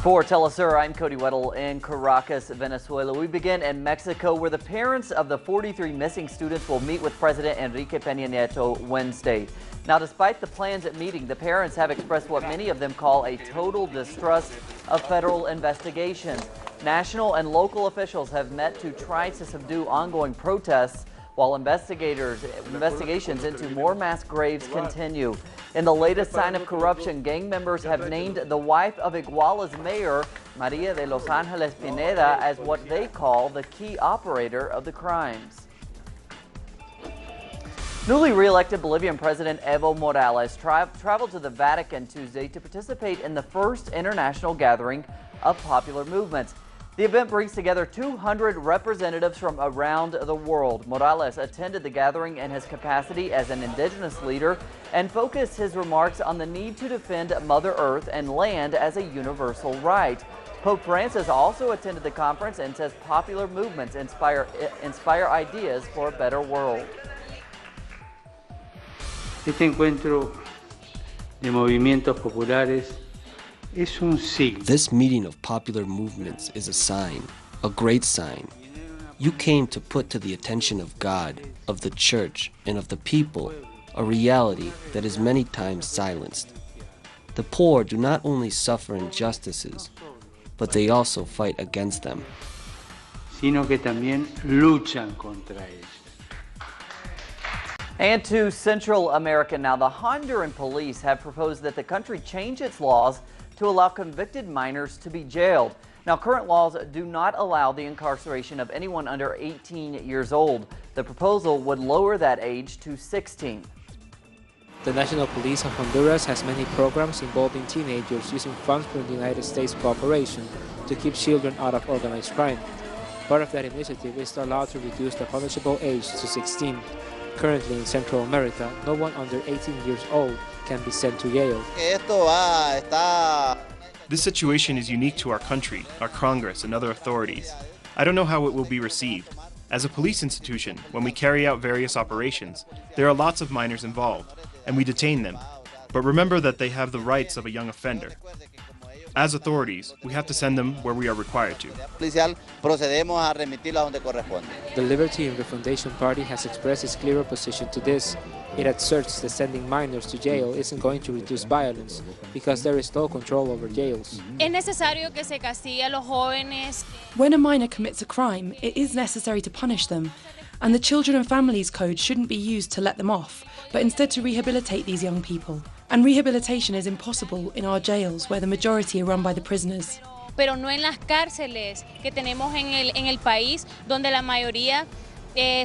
For Telesur, I'm Cody Weddle in Caracas, Venezuela. We begin in Mexico, where the parents of the 43 missing students will meet with President Enrique Peña Nieto Wednesday. Now, despite the planned meeting, the parents have expressed what many of them call a total distrust of federal investigations. National and local officials have met to try to subdue ongoing protests, while investigations into more mass graves continue. In the latest sign of corruption, gang members have named the wife of Iguala's mayor, Maria de Los Angeles Pineda, as what they call the key operator of the crimes. Newly re-elected Bolivian President Evo Morales traveled to the Vatican Tuesday to participate in the first international gathering of popular movements. The event brings together 200 representatives from around the world. Morales attended the gathering in his capacity as an indigenous leader and focused his remarks on the need to defend Mother Earth and land as a universal right. Pope Francis also attended the conference and says popular movements inspire ideas for a better world. Este encuentro de movimientos populares es un signo. This meeting of popular movements is a sign, a great sign. You came to put to the attention of God, of the church, and of the people a reality that is many times silenced. The poor do not only suffer injustices, but they also fight against them. Sino que también luchan contra ellos. And to Central America now, the Honduran police have proposed that the country change its laws to allow convicted minors to be jailed. Now, current laws do not allow the incarceration of anyone under 18 years old. The proposal would lower that age to 16. The National Police of Honduras has many programs involving teenagers using funds from the United States cooperation to keep children out of organized crime. Part of that initiative is to allow to reduce the punishable age to 16. Currently in Central America, no one under 18 years old can be sent to jail. This situation is unique to our country, our Congress, and other authorities. I don't know how it will be received. As a police institution, when we carry out various operations, there are lots of minors involved, and we detain them. But remember that they have the rights of a young offender. As authorities, we have to send them where we are required to. The Liberty and Refundation Party has expressed its clear opposition to this. It asserts that sending minors to jail isn't going to reduce violence because there is no control over jails. When a minor commits a crime, it is necessary to punish them, and the Children and Families Code shouldn't be used to let them off, but instead to rehabilitate these young people. And rehabilitation is impossible in our jails, where the majority are run by the prisoners. Pero no en las cárceles que tenemos en el país, donde la mayoría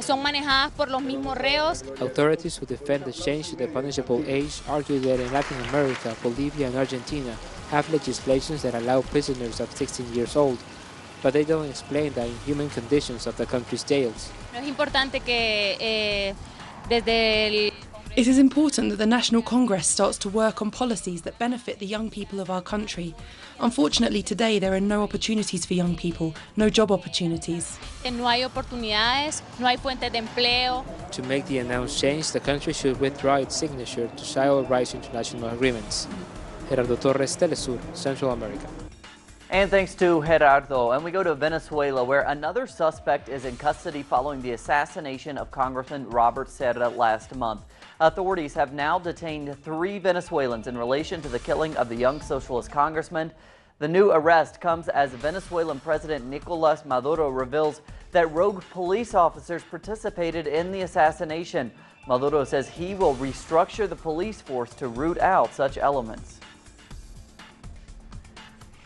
son manejadas por los mismos reos. Authorities who defend the change to the punishable age argue that in Latin America, Bolivia and Argentina have legislations that allow prisoners of 16 years old, but they don't explain the inhuman conditions of the country's jails. Es importante que desde el It is important that the National Congress starts to work on policies that benefit the young people of our country. Unfortunately, today there are no opportunities for young people, no job opportunities. No hay oportunidades, no hay fuentes de empleo. To make the announced change, the country should withdraw its signature to child rights international agreements. Gerardo Torres, Telesur, Central America. And thanks to Gerardo. And we go to Venezuela, where another suspect is in custody following the assassination of Congressman Robert Serra last month. Authorities have now detained 3 Venezuelans in relation to the killing of the young socialist congressman. The new arrest comes as Venezuelan President Nicolas Maduro reveals that rogue police officers participated in the assassination. Maduro says he will restructure the police force to root out such elements.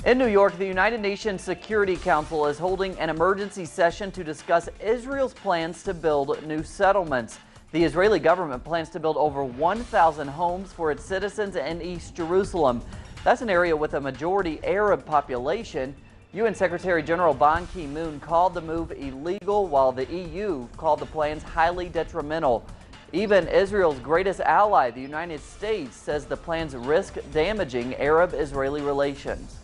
In New York, the United Nations Security Council is holding an emergency session to discuss Israel's plans to build new settlements. The Israeli government plans to build over 1,000 homes for its citizens in East Jerusalem. That's an area with a majority Arab population. UN Secretary General Ban Ki-moon called the move illegal, while the EU called the plans highly detrimental. Even Israel's greatest ally, the United States, says the plans risk damaging Arab-Israeli relations.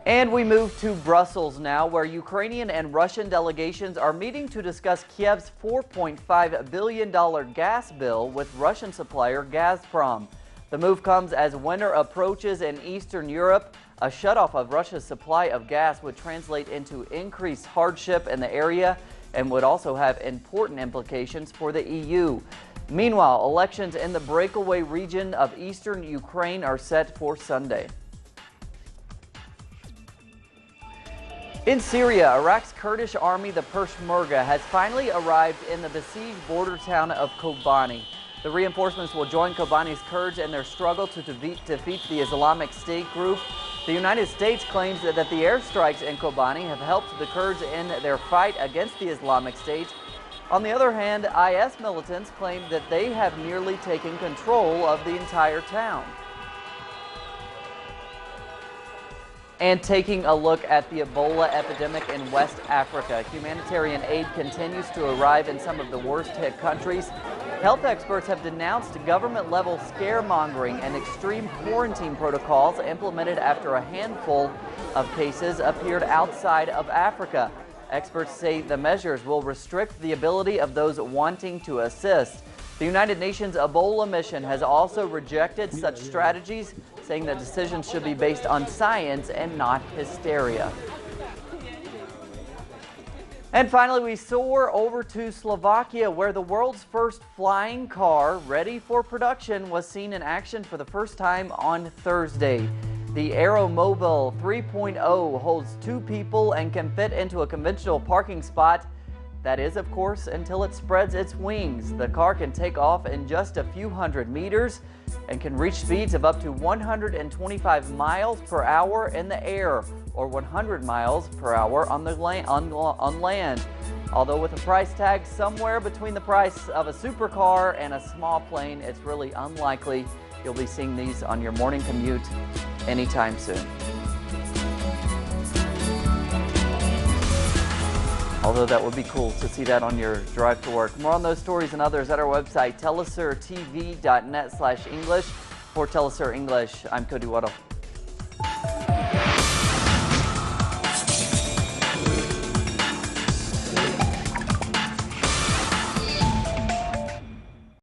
And we move to Brussels now, where Ukrainian and Russian delegations are meeting to discuss Kiev's $4.5 billion gas bill with Russian supplier Gazprom. The move comes as winter approaches in Eastern Europe. A shutoff of Russia's supply of gas would translate into increased hardship in the area and would also have important implications for the EU. Meanwhile, elections in the breakaway region of eastern Ukraine are set for Sunday. In Syria, Iraq's Kurdish army, the Peshmerga, has finally arrived in the besieged border town of Kobani. The reinforcements will join Kobani's Kurds in their struggle to defeat the Islamic State group. The United States claims that the airstrikes in Kobani have helped the Kurds in their fight against the Islamic State. On the other hand, IS militants claim that they have nearly taken control of the entire town. And taking a look at the Ebola epidemic in West Africa, humanitarian aid continues to arrive in some of the worst-hit countries. Health experts have denounced government-level scaremongering and extreme quarantine protocols implemented after a handful of cases appeared outside of Africa. Experts say the measures will restrict the ability of those wanting to assist. The United Nations Ebola mission has also rejected such strategies, saying that decisions should be based on science and not hysteria. And finally, we soar over to Slovakia, where the world's first flying car ready for production was seen in action for the first time on Thursday. The Aeromobile 3.0 holds 2 people and can fit into a conventional parking spot. That is, of course, until it spreads its wings. The car can take off in just a few hundred meters and can reach speeds of up to 125 miles per hour in the air or 100 miles per hour on land. Although with a price tag somewhere between the price of a supercar and a small plane, it's really unlikely you'll be seeing these on your morning commute anytime soon. Although that would be cool to see that on your drive to work. More on those stories and others at our website, telesurtv.net/English. For Telesur English, I'm Cody Waddle.